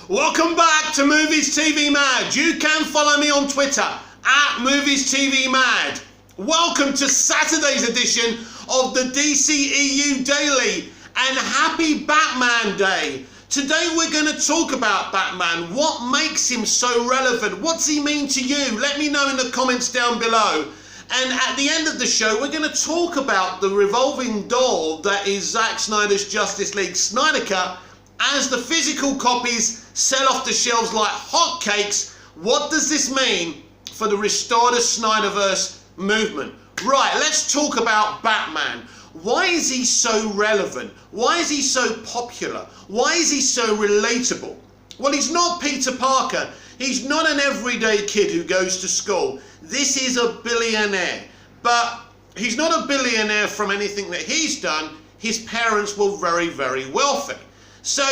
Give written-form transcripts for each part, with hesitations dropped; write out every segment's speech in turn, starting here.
Welcome back to Movies TV Mad. You can follow me on Twitter at Movies TV Mad. Welcome to Saturday's edition of the dceu Daily and happy Batman Day. Today we're going to talk about Batman. What makes him so relevant? What's he mean to you? Let me know in the comments down below. And at the end of the show, we're going to talk about the revolving door that is Zack Snyder's Justice League Snyder Cut. As the physical copies sell off the shelves like hotcakes, what does this mean for the Restore the Snyderverse movement? Right, let's talk about Batman. Why is he so relevant? Why is he so popular? Why is he so relatable? Well, he's not Peter Parker. He's not an everyday kid who goes to school. This is a billionaire. But he's not a billionaire from anything that he's done. His parents were very, very wealthy. So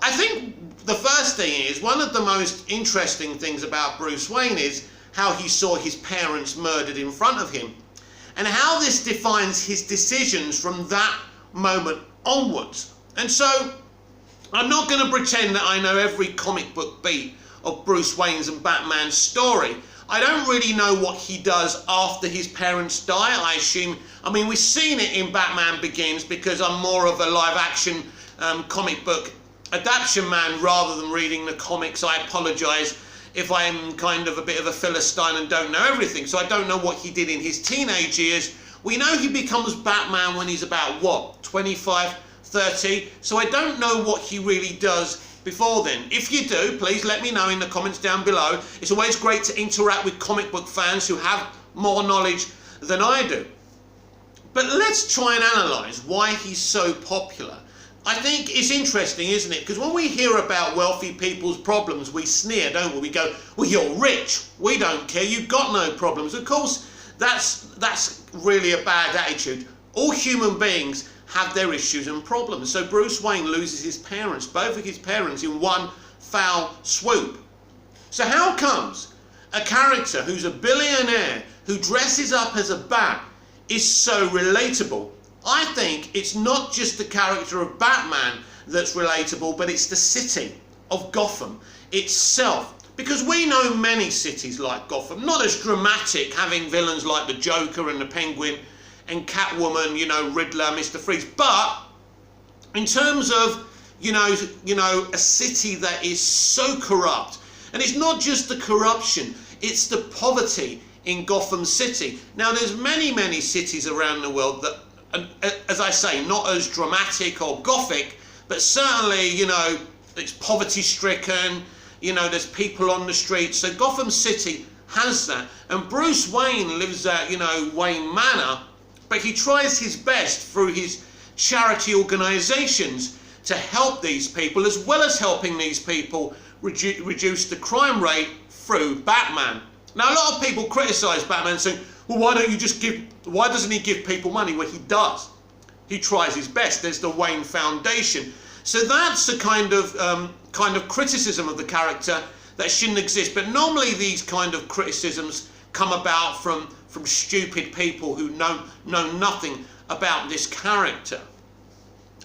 I think the first thing is, one of the most interesting things about Bruce Wayne is how he saw his parents murdered in front of him, and how this defines his decisions from that moment onwards. And so I'm not going to pretend that I know every comic book beat of Bruce Wayne's and Batman's story. I don't really know what he does after his parents die. I mean, we've seen it in Batman Begins because I'm more of a live action comic book adaptation man rather than reading the comics. I apologise if I'm kind of a bit of a Philistine and don't know everything. So I don't know what he did in his teenage years. We know he becomes Batman when he's about, what, 25, 30? So I don't know what he really does before then. If you do, please let me know in the comments down below. It's always great to interact with comic book fans who have more knowledge than I do. But let's try and analyse why he's so popular. I think it's interesting, isn't it? Because when we hear about wealthy people's problems, we sneer, don't we? We go, well, you're rich. We don't care. You've got no problems. Of course, that's really a bad attitude. All human beings have their issues and problems. So Bruce Wayne loses his parents, both of his parents, in one foul swoop. So how comes a character who's a billionaire, who dresses up as a bat, is so relatable? I think it's not just the character of Batman that's relatable, but it's the city of Gotham itself. Because we know many cities like Gotham, not as dramatic, having villains like the Joker and the Penguin and Catwoman, you know, Riddler, Mr. Freeze. But in terms of, you know, a city that is so corrupt, and it's not just the corruption, it's the poverty in Gotham City. Now, there's many, many cities around the world that, as I say, not as dramatic or gothic, but certainly, you know, it's poverty stricken, you know, there's people on the streets. So Gotham City has that. And Bruce Wayne lives at, you know, Wayne Manor, but he tries his best through his charity organisations to help these people, as well as helping these people reduce the crime rate through Batman. Now, a lot of people criticise Batman, saying, well, why doesn't he give people money? Well, he does. He tries his best. There's the Wayne Foundation. So that's the kind of criticism of the character that shouldn't exist. But normally these kind of criticisms come about from stupid people who know nothing about this character.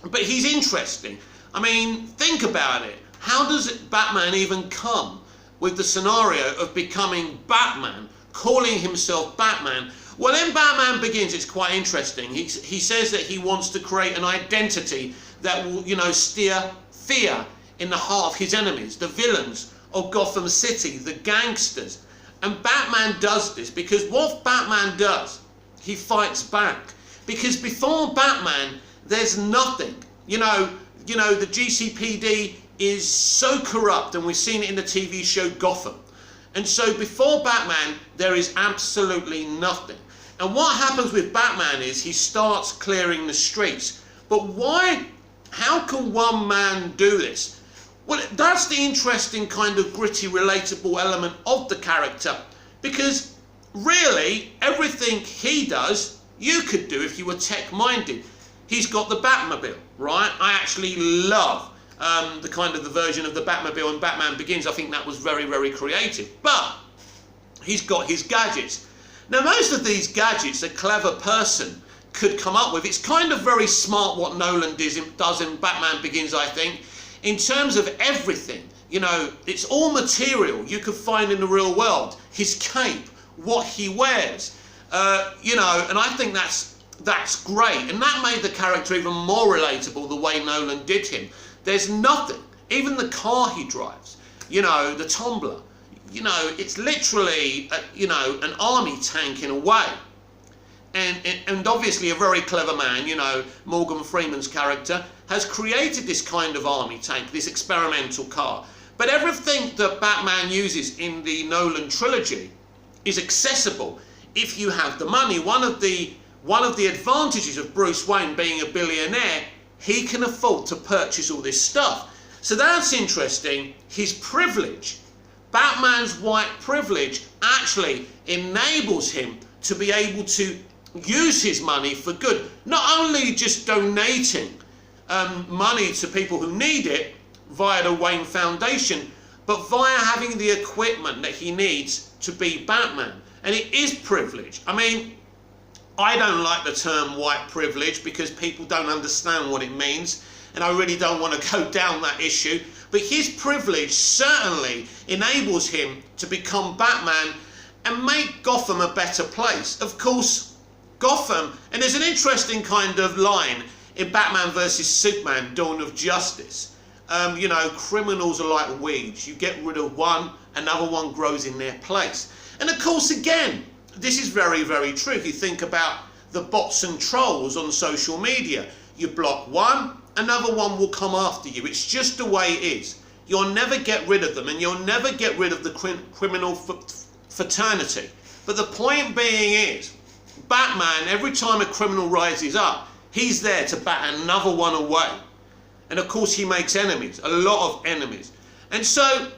But he's interesting. I mean, think about it. How does Batman even come with the scenario of becoming Batman, calling himself Batman? Well, in Batman Begins, it's quite interesting. He says that he wants to create an identity that will, you know, steer fear in the heart of his enemies, the villains of Gotham City, the gangsters. And Batman does this because what Batman does, he fights back. Because before Batman, there's nothing. You know, the GCPD is so corrupt, and we've seen it in the TV show Gotham. And so before Batman, there is absolutely nothing. And what happens with Batman is he starts clearing the streets. But why? How can one man do this? Well, that's the interesting kind of gritty, relatable element of the character. Because really, everything he does, you could do if you were tech-minded. He's got the Batmobile, right? I actually love the version of the Batmobile in Batman Begins. I think that was very, very creative. But he's got his gadgets. Now, most of these gadgets a clever person could come up with. It's kind of very smart what Nolan does in Batman Begins, I think. In terms of everything, You know, it's all material you could find in the real world. His cape, what he wears, you know, and I think that's great. And that made the character even more relatable the way Nolan did him. There's nothing, even the car he drives, you know, the Tumbler, you know, it's literally, you know, an army tank in a way. And obviously a very clever man, you know, Morgan Freeman's character, has created this kind of army tank, this experimental car. But everything that Batman uses in the Nolan trilogy is accessible if you have the money. One of the advantages of Bruce Wayne being a billionaire, he can afford to purchase all this stuff. So that's interesting. His privilege, Batman's white privilege, actually enables him to be able to use his money for good. Not only just donating money to people who need it via the Wayne Foundation, but via having the equipment that he needs to be Batman. And it is privilege. I mean, I don't like the term white privilege because people don't understand what it means, and I really don't want to go down that issue. But his privilege certainly enables him to become Batman and make Gotham a better place. Of course, Gotham, and there's an interesting kind of line in Batman vs Superman, Dawn of Justice. You know, criminals are like weeds. You get rid of one, another one grows in their place. And of course, again, this is very, very true. If you think about the bots and trolls on social media, you block one, another one will come after you. It's just the way it is. You'll never get rid of them, and you'll never get rid of the criminal fraternity. But the point being is, Batman, every time a criminal rises up, he's there to bat another one away. And of course he makes enemies, a lot of enemies. And so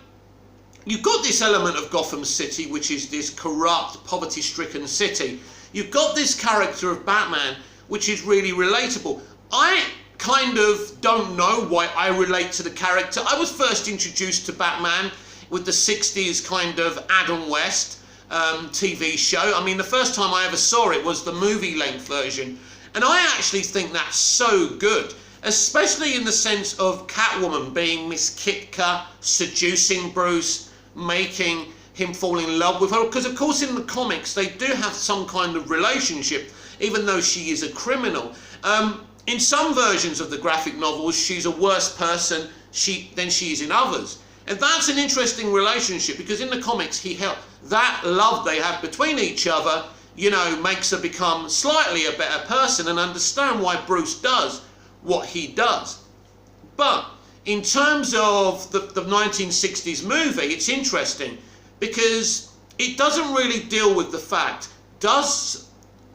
you've got this element of Gotham City, which is this corrupt, poverty-stricken city. You've got this character of Batman, which is really relatable. I kind of don't know why I relate to the character. I was first introduced to Batman with the 60s kind of Adam West TV show. I mean, the first time I ever saw it was the movie-length version. And I actually think that's so good, especially in the sense of Catwoman being Miss Kitka, seducing Bruce, making him fall in love with her. Because, of course, in the comics, they do have some kind of relationship, even though she is a criminal. In some versions of the graphic novels, she's a worse person than she is in others. And that's an interesting relationship, because in the comics, that love they have between each other, you know, makes her become slightly a better person and understand why Bruce does what he does. But in terms of the 1960s movie, it's interesting because it doesn't really deal with the fact,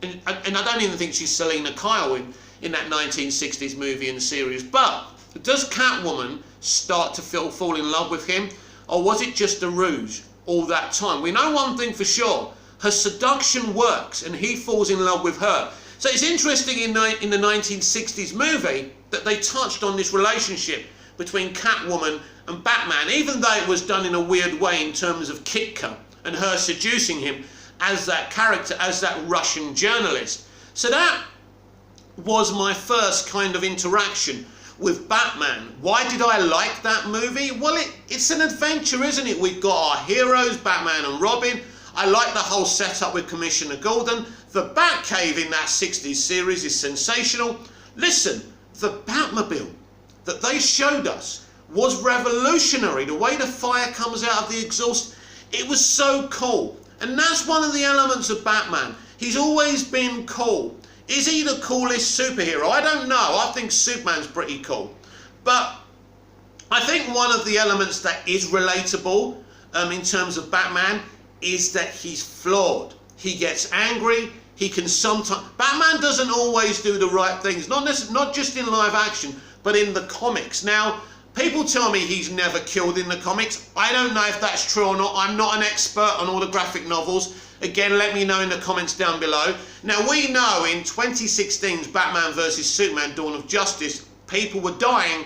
and I don't even think she's Selena Kyle in that 1960s movie and series, but does Catwoman start to fall in love with him, or was it just a ruse all that time? We know one thing for sure. Her seduction works and he falls in love with her. So it's interesting in the 1960s movie that they touched on this relationship between Catwoman and Batman, even though it was done in a weird way in terms of Kitka and her seducing him as that character, as that Russian journalist. So that was my first kind of interaction with Batman. Why did I like that movie? Well, it's an adventure, isn't it? We've got our heroes, Batman and Robin. I like the whole setup with Commissioner Gordon. The Batcave in that 60s series is sensational. Listen, the Batmobile that they showed us was revolutionary. The way the fire comes out of the exhaust, it was so cool. And that's one of the elements of Batman. He's always been cool. Is he the coolest superhero? I don't know. I think Superman's pretty cool. But I think one of the elements that is relatable in terms of Batman is that he's flawed. He gets angry. He can sometimes... Batman doesn't always do the right things. Not just in live action, but in the comics. Now, people tell me he's never killed in the comics. I don't know if that's true or not. I'm not an expert on all the graphic novels. Again, let me know in the comments down below. Now, we know in 2016's Batman vs Superman Dawn of Justice, people were dying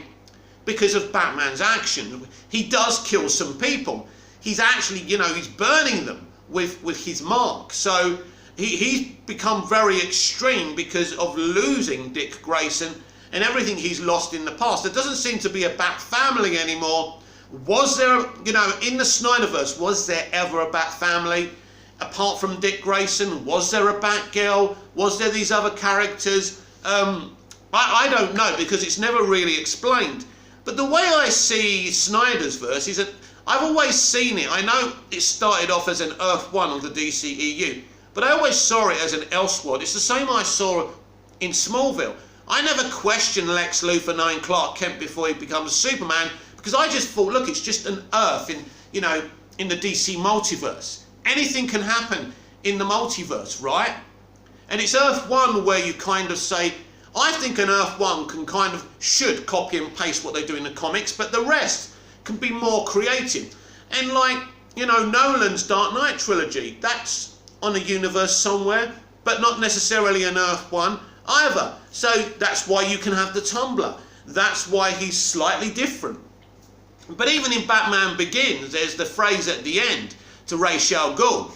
because of Batman's action. He does kill some people. He's actually, you know, he's burning them with his mark. So he's become very extreme because of losing Dick Grayson and everything he's lost in the past. There doesn't seem to be a Bat family anymore, Was there, you know, in the Snyderverse, was there ever a Bat family? Apart from Dick Grayson, was there a Batgirl? Was there these other characters? I don't know, because it's never really explained. But the way I see Snyder's verse is that I've always seen it. I know it started off as an Earth 1 of the DCEU, but I always saw it as an Elseworld. It's the same I saw in Smallville. I never questioned Lex Luthor knowing Clark Kent before he becomes Superman, because I just thought, look, it's just an Earth in, you know, in the DC multiverse. Anything can happen in the multiverse, right? And it's Earth 1 where you kind of say, I think an Earth 1 can kind of, should copy and paste what they do in the comics, but the rest can be more creative. And like, you know, Nolan's Dark Knight trilogy, that's on a universe somewhere, but not necessarily an Earth 1 either. So that's why you can have the Tumbler. That's why he's slightly different. But even in Batman Begins, there's the phrase at the end to Ra's al Ghul,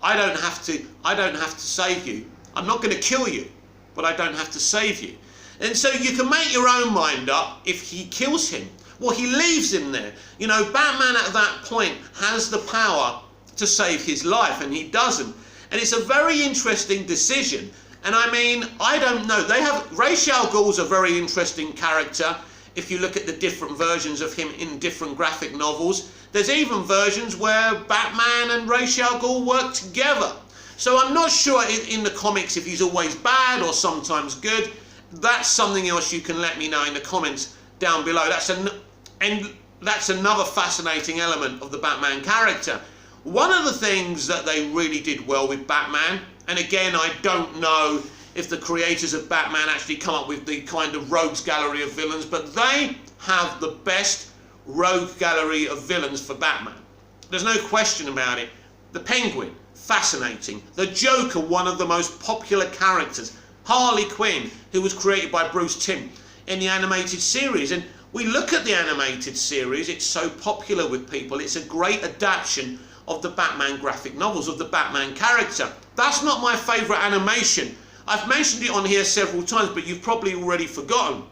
I don't have to save you. I'm not going to kill you, but I don't have to save you. And so you can make your own mind up if he kills him. Well, he leaves him there. You know, Batman at that point has the power to save his life, and he doesn't. And it's a very interesting decision. And I mean, I don't know. Ra's al Ghul's a very interesting character. If you look at the different versions of him in different graphic novels, there's even versions where Batman and Ra's al Ghul work together. So I'm not sure in the comics if he's always bad or sometimes good. That's something else you can let me know in the comments down below. That's another fascinating element of the Batman character. One of the things that they really did well with Batman, and again, I don't know if the creators of Batman actually come up with the kind of rogues gallery of villains, but they have the best rogue gallery of villains for Batman. There's no question about it. The Penguin, fascinating. The Joker, one of the most popular characters. Harley Quinn, who was created by Bruce Timm in the animated series. And we look at the animated series, it's so popular with people. It's a great adaptation of the Batman graphic novels, of the Batman character. That's not my favourite animation. I've mentioned it on here several times, but you've probably already forgotten.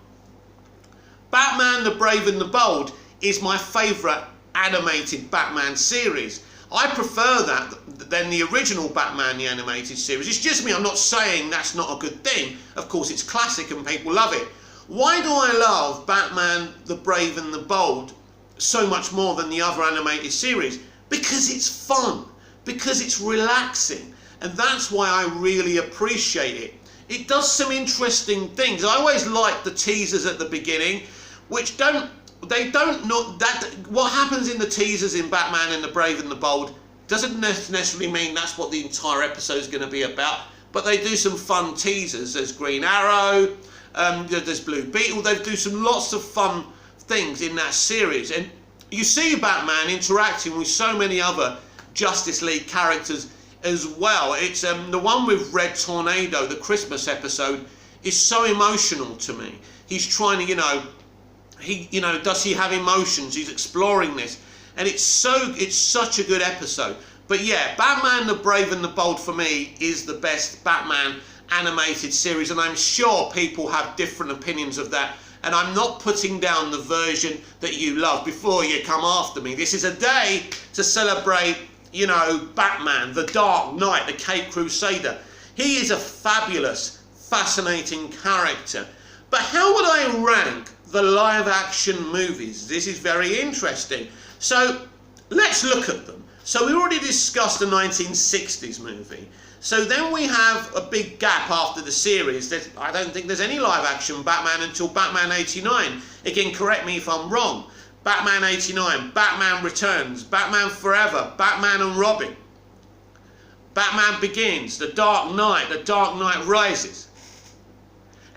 Batman the Brave and the Bold is my favourite animated Batman series. I prefer that than the original Batman, the animated series. It's just me, I'm not saying that's not a good thing. Of course, it's classic and people love it. Why do I love Batman the Brave and the Bold so much more than the other animated series? Because it's fun, because it's relaxing. And that's why I really appreciate it. It does some interesting things. I always like the teasers at the beginning, which what happens in the teasers in Batman and the Brave and the Bold doesn't necessarily mean that's what the entire episode is going to be about, but they do some fun teasers. There's Green Arrow, there's Blue Beetle, they do lots of fun things in that series. And you see Batman interacting with so many other Justice League characters as well. It's the one with Red Tornado, the Christmas episode, is so emotional to me. He's trying to, does he have emotions? He's exploring this, and it's such a good episode. But yeah, Batman the Brave and the Bold for me is the best Batman animated series, and I'm sure people have different opinions of that. And I'm not putting down the version that you love before you come after me. This is a day to celebrate, Batman, the Dark Knight, the Caped Crusader. He is a fabulous, fascinating character. But how would I rank the live-action movies? This is very interesting. So let's look at them. So we already discussed the 1960s movie. So then we have a big gap after the series. I don't think there's any live-action Batman until Batman 89. Again, correct me if I'm wrong. Batman 89, Batman Returns, Batman Forever, Batman and Robin, Batman Begins, The Dark Knight Rises,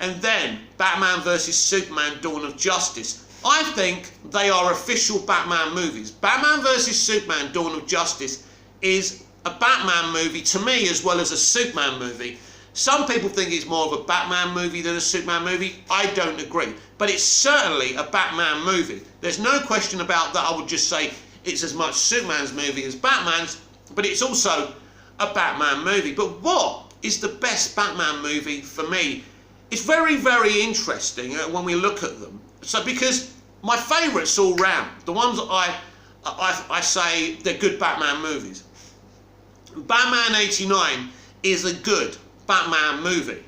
and then Batman vs Superman, Dawn of Justice. I think they are official Batman movies. Batman vs Superman, Dawn of Justice is a Batman movie to me as well as a Superman movie. Some people think it's more of a Batman movie than a Superman movie. I don't agree. But it's certainly a Batman movie. There's no question about that. I would just say it's as much Superman's movie as Batman's, but it's also a Batman movie. But what is the best Batman movie for me? It's very, very interesting when we look at them. So because my favourites all round, the ones that I say they're good Batman movies. Batman 89 is a good Batman movie.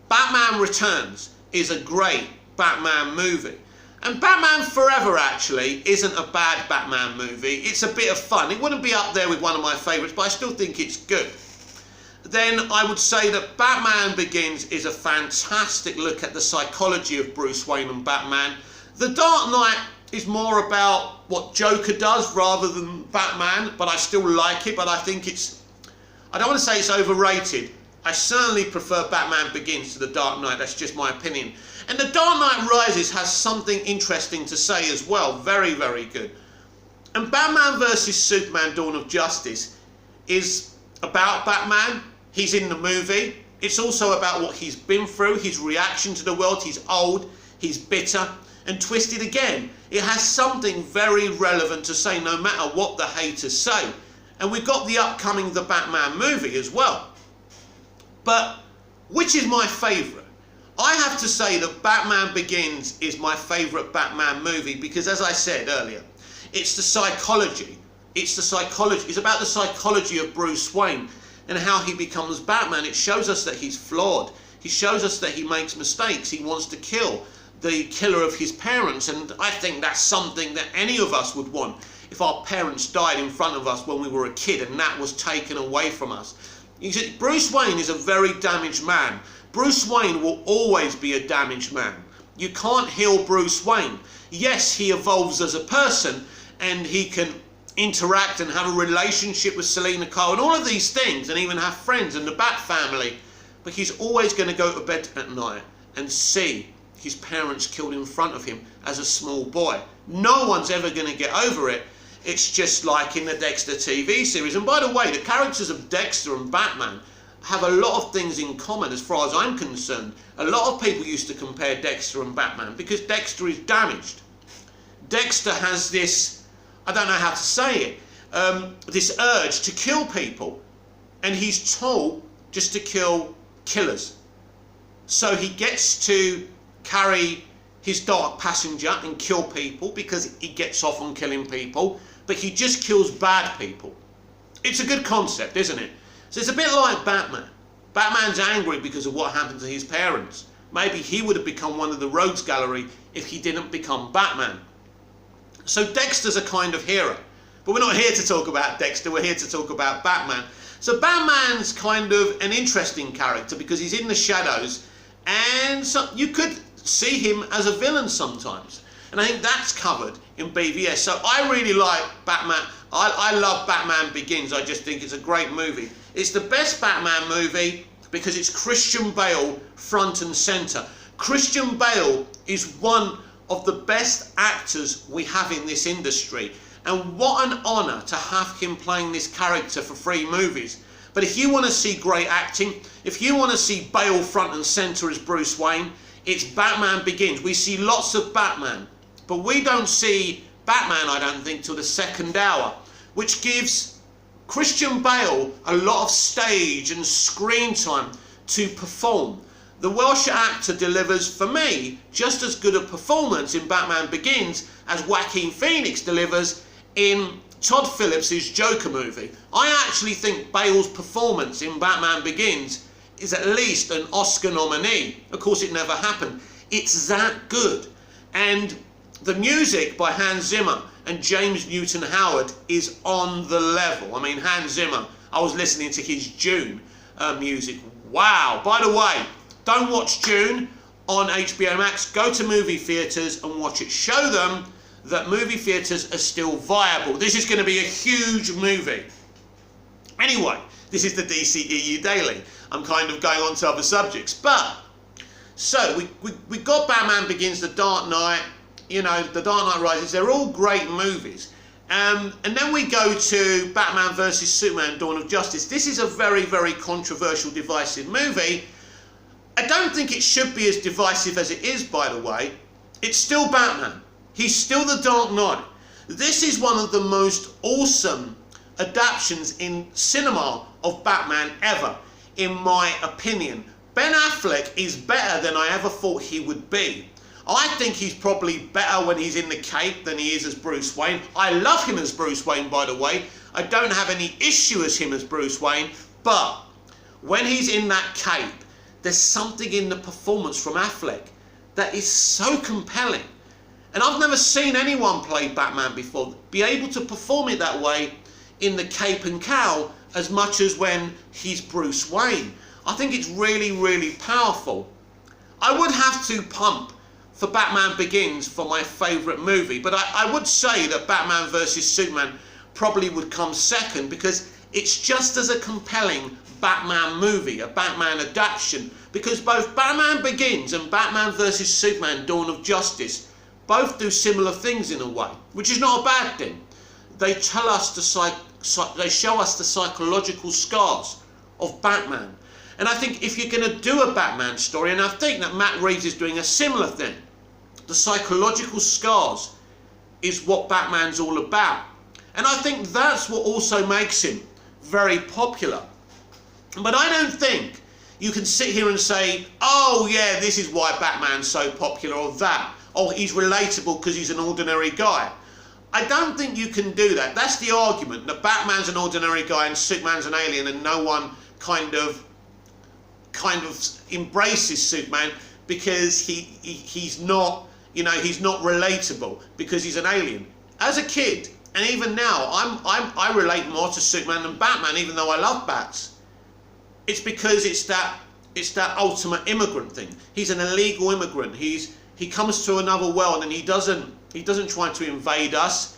Batman Returns is a great Batman movie. And Batman Forever actually isn't a bad Batman movie. It's a bit of fun. It wouldn't be up there with one of my favourites, but I still think it's good. Then I would say that Batman Begins is a fantastic look at the psychology of Bruce Wayne and Batman. The Dark Knight is more about what Joker does rather than Batman, but I still like it, but I think I don't want to say it's overrated. I certainly prefer Batman Begins to The Dark Knight. That's just my opinion. And The Dark Knight Rises has something interesting to say as well. Very, very good. And Batman vs Superman Dawn of Justice is about Batman. He's in the movie. It's also about what he's been through, his reaction to the world. He's old, he's bitter, and twisted again. It has something very relevant to say no matter what the haters say. And we've got the upcoming The Batman movie as well. But which is my favourite? I have to say that Batman Begins is my favourite Batman movie because, as I said earlier, it's the psychology. It's about the psychology of Bruce Wayne and how he becomes Batman. It shows us that he's flawed. He shows us that he makes mistakes. He wants to kill the killer of his parents, and I think that's something that any of us would want if our parents died in front of us when we were a kid and that was taken away from us. Bruce Wayne is a very damaged man. Bruce Wayne will always be a damaged man. You can't heal Bruce Wayne. Yes, he evolves as a person and he can interact and have a relationship with Selena Kyle and all of these things and even have friends and the Bat family, but he's always going to go to bed at night and see his parents killed in front of him as a small boy. No one's ever going to get over it. It's just like in the Dexter TV series. And by the way, the characters of Dexter and Batman have a lot of things in common as far as I'm concerned. A lot of people used to compare Dexter and Batman because Dexter is damaged. Dexter has this, I don't know how to say it, this urge to kill people. And he's told just to kill killers. So he gets to carry his dark passenger and kill people because he gets off on killing people, but he just kills bad people. It's a good concept, isn't it? So it's a bit like Batman. Batman's angry because of what happened to his parents. Maybe he would have become one of the rogues gallery if he didn't become Batman. So Dexter's a kind of hero. But we're not here to talk about Dexter, we're here to talk about Batman. So Batman's kind of an interesting character because he's in the shadows, and so you could see him as a villain sometimes. And I think that's covered in BVS. So I really like Batman. I love Batman Begins. I just think it's a great movie. It's the best Batman movie because it's Christian Bale front and centre. Christian Bale is one of the best actors we have in this industry. And what an honour to have him playing this character for 3 movies. But if you want to see great acting, if you want to see Bale front and centre as Bruce Wayne, it's Batman Begins. We see lots of Batman, but we don't see Batman, I don't think, till the second hour, which gives Christian Bale a lot of stage and screen time to perform. The Welsh actor delivers, for me, just as good a performance in Batman Begins as Joaquin Phoenix delivers in Todd Phillips' Joker movie. I actually think Bale's performance in Batman Begins is at least an Oscar nominee. Of course, it never happened. It's that good. And the music by Hans Zimmer and James Newton Howard is on the level. I mean, Hans Zimmer, I was listening to his Dune music. Wow. By the way, don't watch Dune on HBO Max. Go to movie theatres and watch it. Show them that movie theatres are still viable. This is going to be a huge movie. Anyway, this is the DCEU Daily. I'm kind of going on to other subjects. But, so, we got Batman Begins, The Dark Knight, you know, The Dark Knight Rises. They're all great movies. And then we go to Batman vs Superman, Dawn of Justice. This is a very, very controversial, divisive movie. I don't think it should be as divisive as it is, by the way. It's still Batman. He's still the Dark Knight. This is one of the most awesome adaptations in cinema of Batman ever, in my opinion. Ben Affleck is better than I ever thought he would be. I think he's probably better when he's in the cape than he is as Bruce Wayne. I love him as Bruce Wayne, by the way. I don't have any issue as him as Bruce Wayne, but when he's in that cape, there's something in the performance from Affleck that is so compelling. And I've never seen anyone play Batman before be able to perform it that way in the cape and cowl as much as when he's Bruce Wayne. I think it's really, really powerful. I would have to pump for Batman Begins for my favourite movie, but I would say that Batman vs Superman probably would come second, because it's just as a compelling Batman movie, a Batman adaptation, because both Batman Begins and Batman vs Superman Dawn of Justice both do similar things in a way, which is not a bad thing. They tell us they show us the psychological scars of Batman. And I think if you're going to do a Batman story, and I think that Matt Reeves is doing a similar thing, the psychological scars is what Batman's all about. And I think that's what also makes him very popular. But I don't think you can sit here and say, oh yeah, this is why Batman's so popular, or that. Oh, he's relatable because he's an ordinary guy. I don't think you can do that. That's the argument, that Batman's an ordinary guy and Superman's an alien, and no one kind of embraces Superman because he's not, you know, he's not relatable because he's an alien. As a kid, and even now, I relate more to Superman than Batman, even though I love bats. It's because it's that ultimate immigrant thing. He's an illegal immigrant. He comes to another world, and he doesn't try to invade us.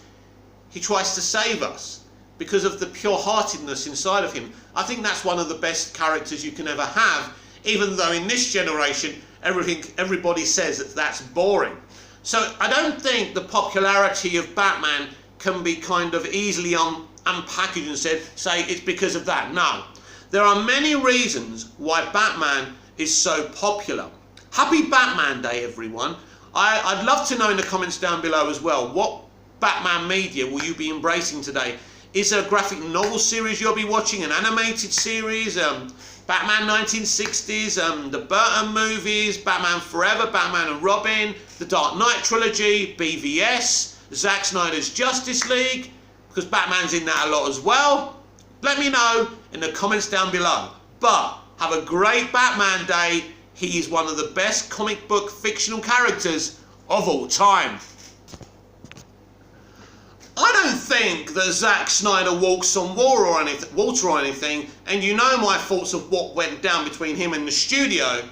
He tries to save us because of the pure-heartedness inside of him. I think that's one of the best characters you can ever have, even though in this generation everybody says that that's boring. So I don't think the popularity of Batman can be kind of easily unpackaged and say it's because of that. No. There are many reasons why Batman is so popular. Happy Batman Day, everyone. I'd love to know in the comments down below as well, what Batman media will you be embracing today? Is there a graphic novel series you'll be watching, an animated series, Batman 1960s, the Burton movies, Batman Forever, Batman and Robin, the Dark Knight trilogy, BVS, Zack Snyder's Justice League, because Batman's in that a lot as well? Let me know in the comments down below. But have a great Batman Day. He is one of the best comic book fictional characters of all time. I don't think that Zack Snyder walks on water or anything, and you know my thoughts of what went down between him and the studio.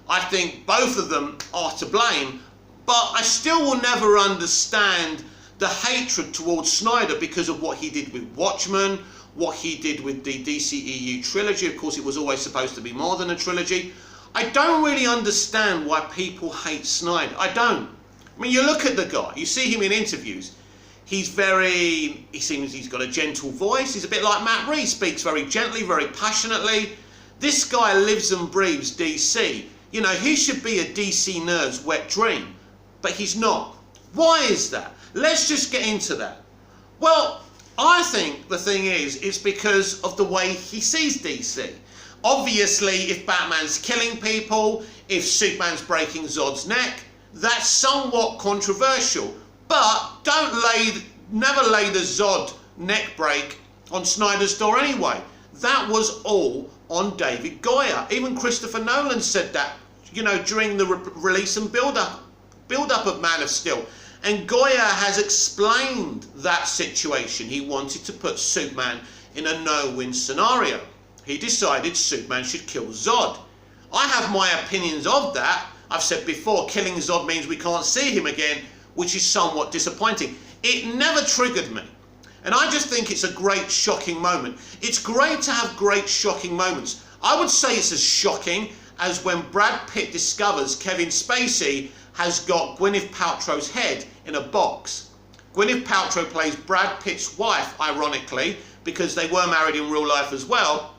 I think both of them are to blame, but I still will never understand the hatred towards Snyder because of what he did with Watchmen, what he did with the DCEU trilogy. Of course, it was always supposed to be more than a trilogy. I don't really understand why people hate Snyder. I don't. I mean, you look at the guy, you see him in interviews. He seems he's got a gentle voice. He's a bit like Matt Reeves, speaks very gently, very passionately. This guy lives and breathes DC. You know, he should be a DC nerd's wet dream, but he's not. Why is that? Let's just get into that. Well, I think the thing is, it's because of the way he sees DC. Obviously, if Batman's killing people, if Superman's breaking Zod's neck, that's somewhat controversial. But never lay the Zod neck break on Snyder's door anyway. That was all on David Goyer. Even Christopher Nolan said that, you know, during the release and build-up of Man of Steel. And Goyer has explained that situation. He wanted to put Superman in a no-win scenario. He decided Superman should kill Zod. I have my opinions of that. I've said before, killing Zod means we can't see him again, which is somewhat disappointing. It never triggered me. And I just think it's a great, shocking moment. It's great to have great, shocking moments. I would say it's as shocking as when Brad Pitt discovers Kevin Spacey has got Gwyneth Paltrow's head in a box. Gwyneth Paltrow plays Brad Pitt's wife, ironically, because they were married in real life as well.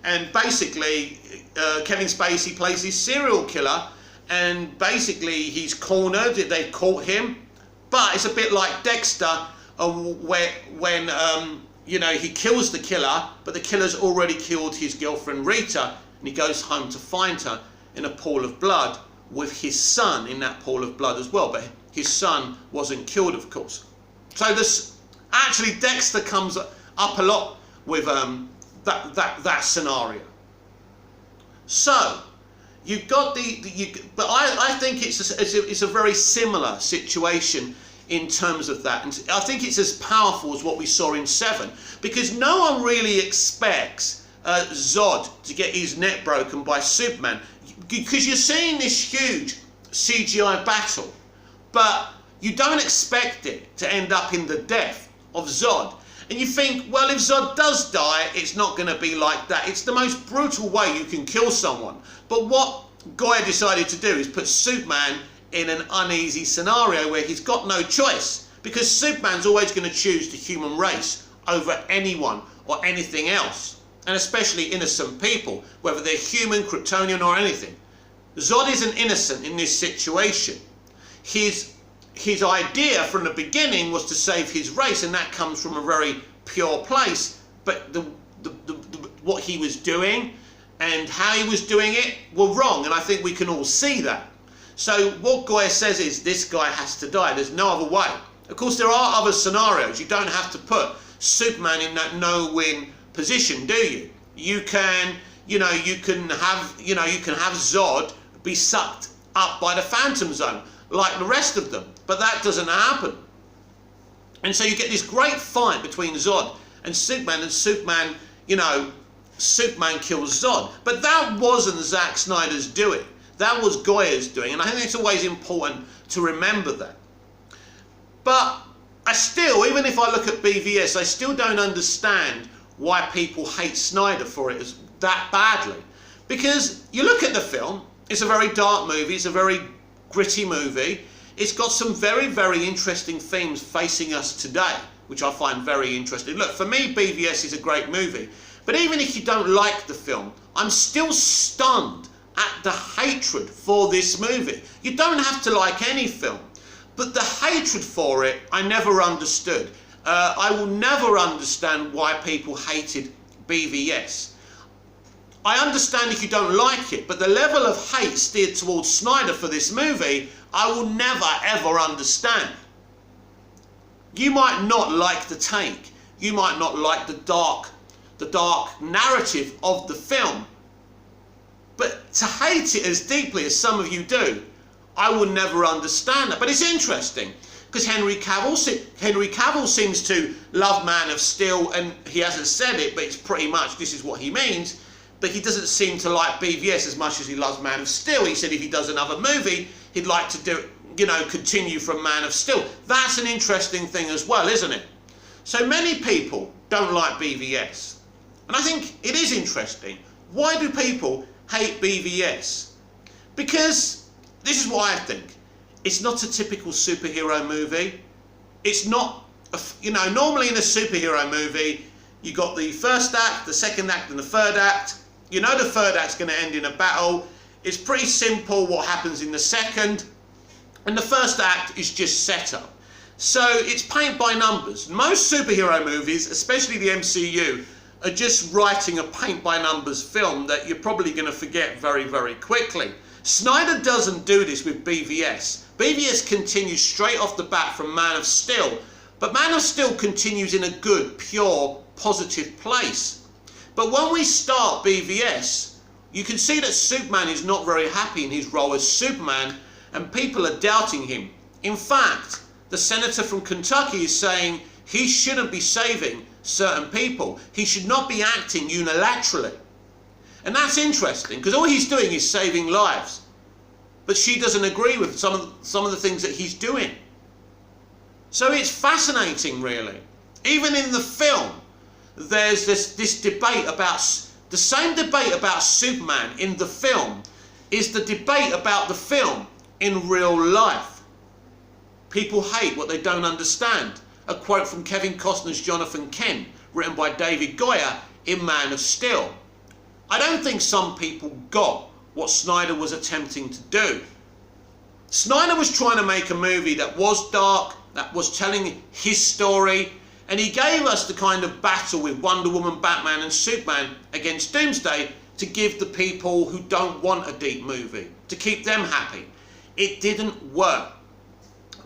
And basically, Kevin Spacey plays this serial killer, and basically he's cornered, they've caught him. But it's a bit like Dexter, when you know, he kills the killer, but the killer's already killed his girlfriend Rita, and he goes home to find her in a pool of blood. with his son in that pool of blood as well, but his son wasn't killed, of course. So this actually Dexter comes up a lot with that scenario. So you've got but I think it's a very similar situation in terms of that, and I think it's as powerful as what we saw in 7, because no one really expects Zod to get his neck broken by Superman, because you're seeing this huge CGI battle, but you don't expect it to end up in the death of Zod. And you think, well, if Zod does die, it's not going to be like that. It's the most brutal way you can kill someone. But what Goya decided to do is put Superman in an uneasy scenario where he's got no choice, because Superman's always going to choose the human race over anyone or anything else, and especially innocent people, whether they're human, Kryptonian or anything. Zod isn't innocent in this situation. His idea from the beginning was to save his race, and that comes from a very pure place, but what he was doing and how he was doing it were wrong, and I think we can all see that. So what Goya says is this guy has to die. There's no other way. Of course, there are other scenarios. You don't have to put Superman in that no-win position, do you? You can have Zod be sucked up by the Phantom Zone like the rest of them, but that doesn't happen. And so you get this great fight between Zod and Superman Superman kills Zod. But that wasn't Zack Snyder's doing. That was Goya's doing, and I think it's always important to remember that. But I still, even if I look at BVS, I still don't understand why people hate Snyder for it that badly. Because you look at the film, it's a very dark movie, it's a very gritty movie. It's got some very, very interesting themes facing us today, which I find very interesting. Look, for me, BVS is a great movie. But even if you don't like the film, I'm still stunned at the hatred for this movie. You don't have to like any film, but the hatred for it, I never understood. I will never understand why people hated BVS. I understand if you don't like it, but the level of hate steered towards Snyder for this movie, I will never ever understand. You might not like the take, you might not like the dark narrative of the film, but to hate it as deeply as some of you do, I will never understand that. But it's interesting, because Henry Cavill seems to love Man of Steel, and he hasn't said it, but it's pretty much this is what he means. But he doesn't seem to like BVS as much as he loves Man of Steel. He said if he does another movie, he'd like to continue from Man of Steel. That's an interesting thing as well, isn't it? So many people don't like BVS. And I think it is interesting. Why do people hate BVS? Because this is what I think. It's not a typical superhero movie. It's not, normally in a superhero movie, you got the first act, the second act, and the third act. You know the third act's going to end in a battle. It's pretty simple what happens in the second. And the first act is just setup. So it's paint by numbers. Most superhero movies, especially the MCU, are just writing a paint by numbers film that you're probably going to forget very, very quickly. Snyder doesn't do this with BVS. BVS continues straight off the bat from Man of Steel. But Man of Steel continues in a good, pure, positive place. But when we start BVS, you can see that Superman is not very happy in his role as Superman, and people are doubting him. In fact, the senator from Kentucky is saying he shouldn't be saving certain people. He should not be acting unilaterally. And that's interesting, because all he's doing is saving lives. But she doesn't agree with some of the things that he's doing. So it's fascinating, really. Even in the film, there's this debate about, the same debate about Superman in the film is the debate about the film in real life. People hate what they don't understand. A quote from Kevin Costner's Jonathan Kent, written by David Goya in Man of Steel. I don't think some people got what Snyder was attempting to do. Snyder was trying to make a movie that was dark, that was telling his story, and he gave us the kind of battle with Wonder Woman, Batman and Superman against Doomsday to give the people who don't want a deep movie. to keep them happy. It didn't work.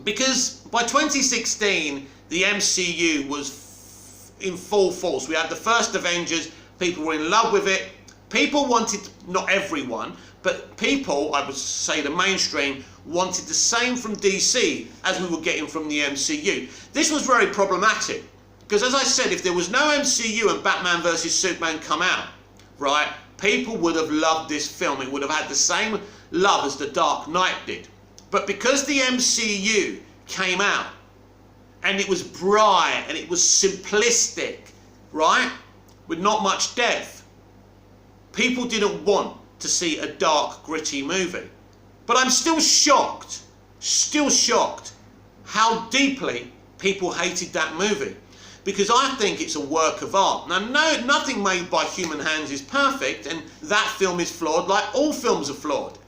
Because by 2016, the MCU was in full force. We had the first Avengers, people were in love with it. People wanted, not everyone, but people, I would say the mainstream, wanted the same from DC as we were getting from the MCU. This was very problematic, because as I said, if there was no MCU and Batman vs Superman come out, right, people would have loved this film. It would have had the same love as The Dark Knight did. But because the MCU came out, and it was bright, and it was simplistic, right, with not much depth, people didn't want to see a dark, gritty movie. But I'm still shocked how deeply people hated that movie. Because I think it's a work of art. Now, no, nothing made by human hands is perfect, and that film is flawed, like all films are flawed.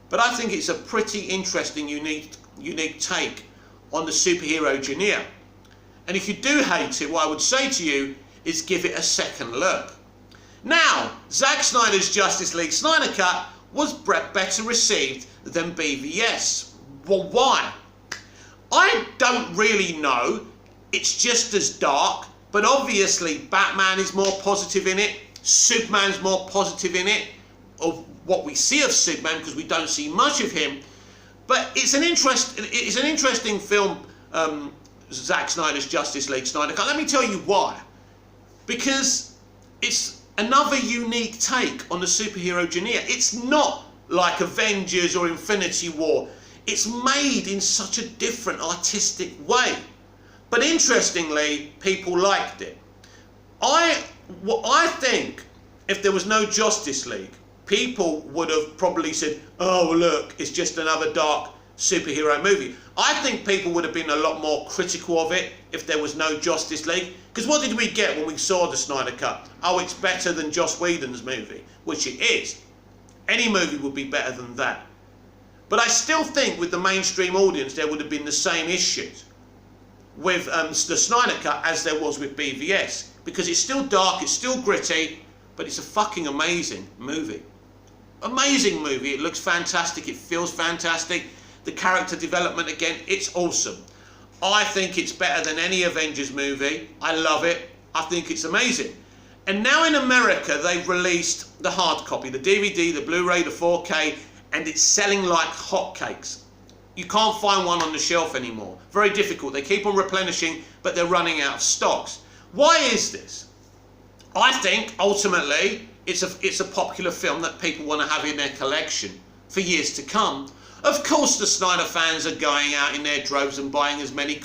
But I think it's a pretty interesting, unique take on the superhero genre. And if you do hate it, what I would say to you is give it a second look. Now, Zack Snyder's Justice League Snyder Cut was better received than BVS. Well, why? I don't really know. It's just as dark, but obviously Batman is more positive in it, Superman's more positive in it, of what we see of Superman, because we don't see much of him. But it's an interesting film, Zack Snyder's Justice League Snyder Cut. Let me tell you why. Because it's another unique take on the superhero genre. It's not like Avengers or Infinity War. It's made in such a different artistic way. But interestingly, people liked it. I think if there was no Justice League, people would have probably said, oh, well, look, it's just another dark superhero movie. I think people would have been a lot more critical of it if there was no Justice League. Because what did we get when we saw the Snyder Cut? Oh, it's better than Joss Whedon's movie, which it is. Any movie would be better than that. But I still think with the mainstream audience, there would have been the same issues with the Snyder Cut as there was with BVS. Because it's still dark, it's still gritty, but it's a fucking amazing movie. Amazing movie. It looks fantastic, it feels fantastic. The character development, again, it's awesome. I think it's better than any Avengers movie. I love it. I think it's amazing. And now in America, they've released the hard copy, the DVD, the Blu-ray, the 4K, and it's selling like hotcakes. You can't find one on the shelf anymore. Very difficult. They keep on replenishing, but they're running out of stocks. Why is this? I think, ultimately, it's a popular film that people want to have in their collection for years to come. Of course, the Snyder fans are going out in their droves and buying as many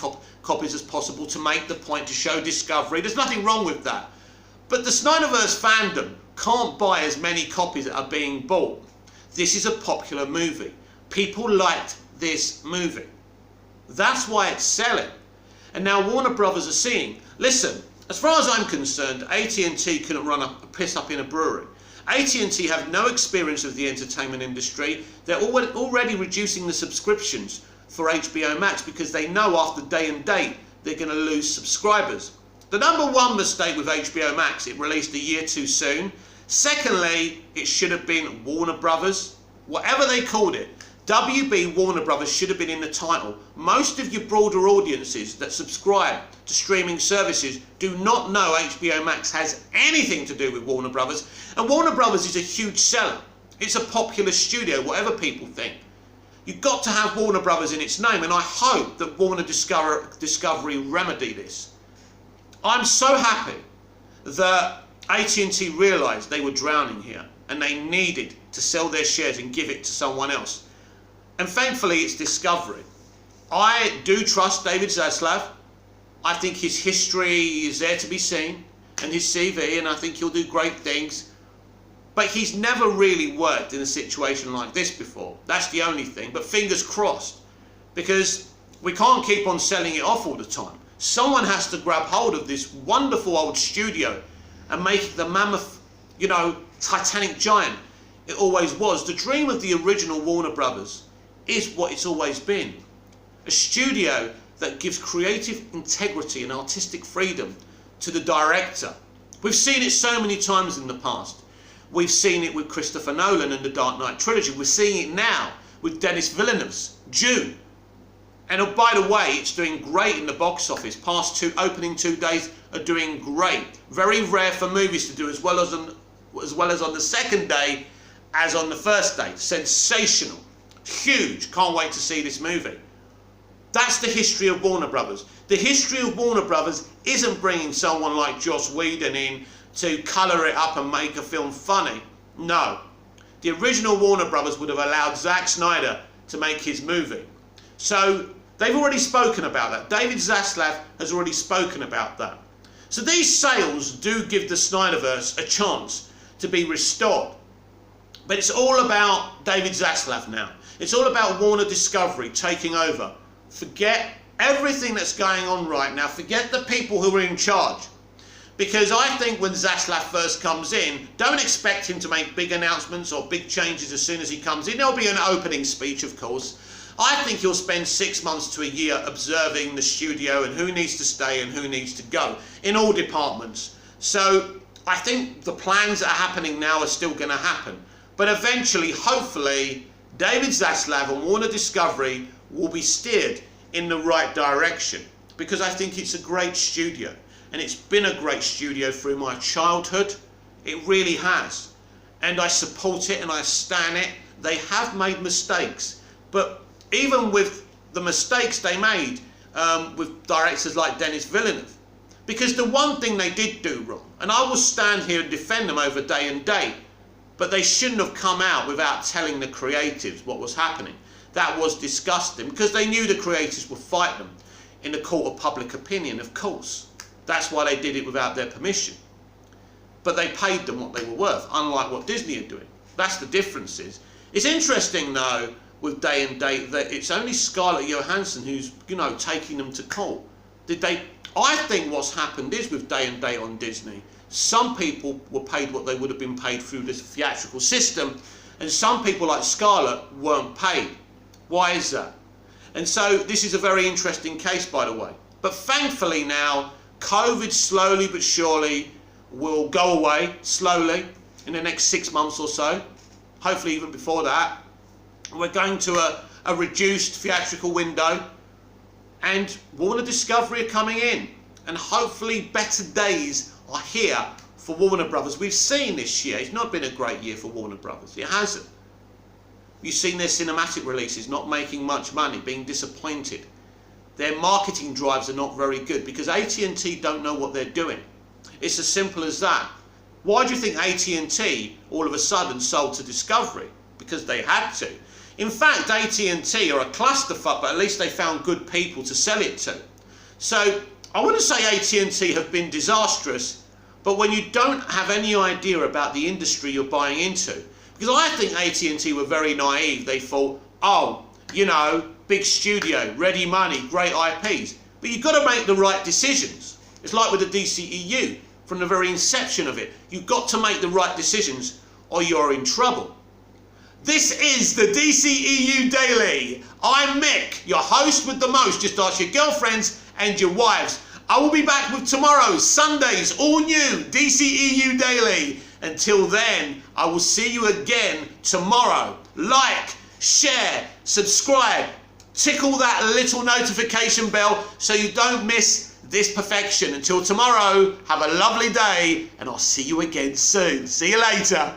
copies as possible to make the point, to show discovery. There's nothing wrong with that. But the Snyderverse fandom can't buy as many copies that are being bought. This is a popular movie. People liked this movie. That's why it's selling. And now Warner Brothers are seeing, listen, as far as I'm concerned, AT&T couldn't run a piss up in a brewery. AT&T have no experience of the entertainment industry. They're already reducing the subscriptions for HBO Max because they know after day and date they're going to lose subscribers. The number one mistake with HBO Max, it released a year too soon. Secondly, it should have been Warner Brothers, whatever they called it. WB Warner Brothers should have been in the title. Most of your broader audiences that subscribe to streaming services do not know HBO Max has anything to do with Warner Brothers. And Warner Brothers is a huge seller. It's a popular studio, whatever people think. You've got to have Warner Brothers in its name, and I hope that Warner Discovery remedy this. I'm so happy that AT&T realised they were drowning here and they needed to sell their shares and give it to someone else. And thankfully it's Discovery. I do trust David Zaslav. I think his history is there to be seen, and his CV, and I think he'll do great things. But he's never really worked in a situation like this before. That's the only thing. But fingers crossed, because we can't keep on selling it off all the time. Someone has to grab hold of this wonderful old studio and make it the mammoth, you know, Titanic giant it always was. The dream of the original Warner Brothers is what it's always been. A studio that gives creative integrity and artistic freedom to the director. We've seen it so many times in the past. We've seen it with Christopher Nolan and the Dark Knight trilogy. We're seeing it now with Denis Villeneuve's Dune. And oh, by the way, it's doing great in the box office. Past opening 2 days are doing great. Very rare for movies to do as well as on the second day as on the first day. Sensational. Huge. Can't wait to see this movie. That's the history of Warner Brothers. The history of Warner Brothers isn't bringing someone like Joss Whedon in to colour it up and make a film funny. No. The original Warner Brothers would have allowed Zack Snyder to make his movie. So they've already spoken about that. David Zaslav has already spoken about that. So these sales do give the Snyderverse a chance to be restored. But it's all about David Zaslav now. It's all about Warner Discovery taking over. Forget everything that's going on right now. Forget the people who are in charge. Because I think when Zaslav first comes in, don't expect him to make big announcements or big changes as soon as he comes in. There'll be an opening speech, of course. I think he'll spend 6 months to a year observing the studio and who needs to stay and who needs to go in all departments. So I think the plans that are happening now are still going to happen. But eventually, hopefully, David Zaslav and Warner Discovery will be steered in the right direction. Because I think it's a great studio. And it's been a great studio through my childhood. It really has. And I support it and I stand it. They have made mistakes. But even with the mistakes they made with directors like Denis Villeneuve. Because the one thing they did do wrong, and I will stand here and defend them over day and day, but they shouldn't have come out without telling the creatives what was happening. That was disgusting, because they knew the creatives would fight them in the court of public opinion, of course. That's why they did it without their permission. But they paid them what they were worth, unlike what Disney are doing. That's the differences. It's interesting, though, with Day and Date, that it's only Scarlett Johansson who's, taking them to court. I think what's happened is with Day and Date on Disney, some people were paid what they would have been paid through this theatrical system, and some people like Scarlett weren't paid. Why is that? And so this is a very interesting case, by the way. But thankfully now, COVID slowly but surely will go away, slowly, in the next 6 months or so. Hopefully even before that. We're going to a reduced theatrical window, and Warner Discovery are coming in, and hopefully better days are here for Warner Brothers. We've seen this year, it's not been a great year for Warner Brothers, it hasn't. You've seen their cinematic releases not making much money, being disappointed. Their marketing drives are not very good because AT&T don't know what they're doing. It's as simple as that. Why do you think AT&T all of a sudden sold to Discovery? Because they had to. In fact, AT&T are a clusterfuck, but at least they found good people to sell it to. So I wouldn't say AT&T have been disastrous, but when you don't have any idea about the industry you're buying into, because I think AT&T were very naive. They thought, oh, big studio, ready money, great IPs. But you've got to make the right decisions. It's like with the DCEU, from the very inception of it. You've got to make the right decisions or you're in trouble. This is the DCEU Daily. I'm Mick, your host with the most. Just ask your girlfriends and your wives. I will be back with tomorrow's, Sunday's, all new DCEU Daily. Until then, I will see you again tomorrow. Like, share, subscribe, tickle that little notification bell so you don't miss this perfection. Until tomorrow, have a lovely day, and I'll see you again soon. See you later.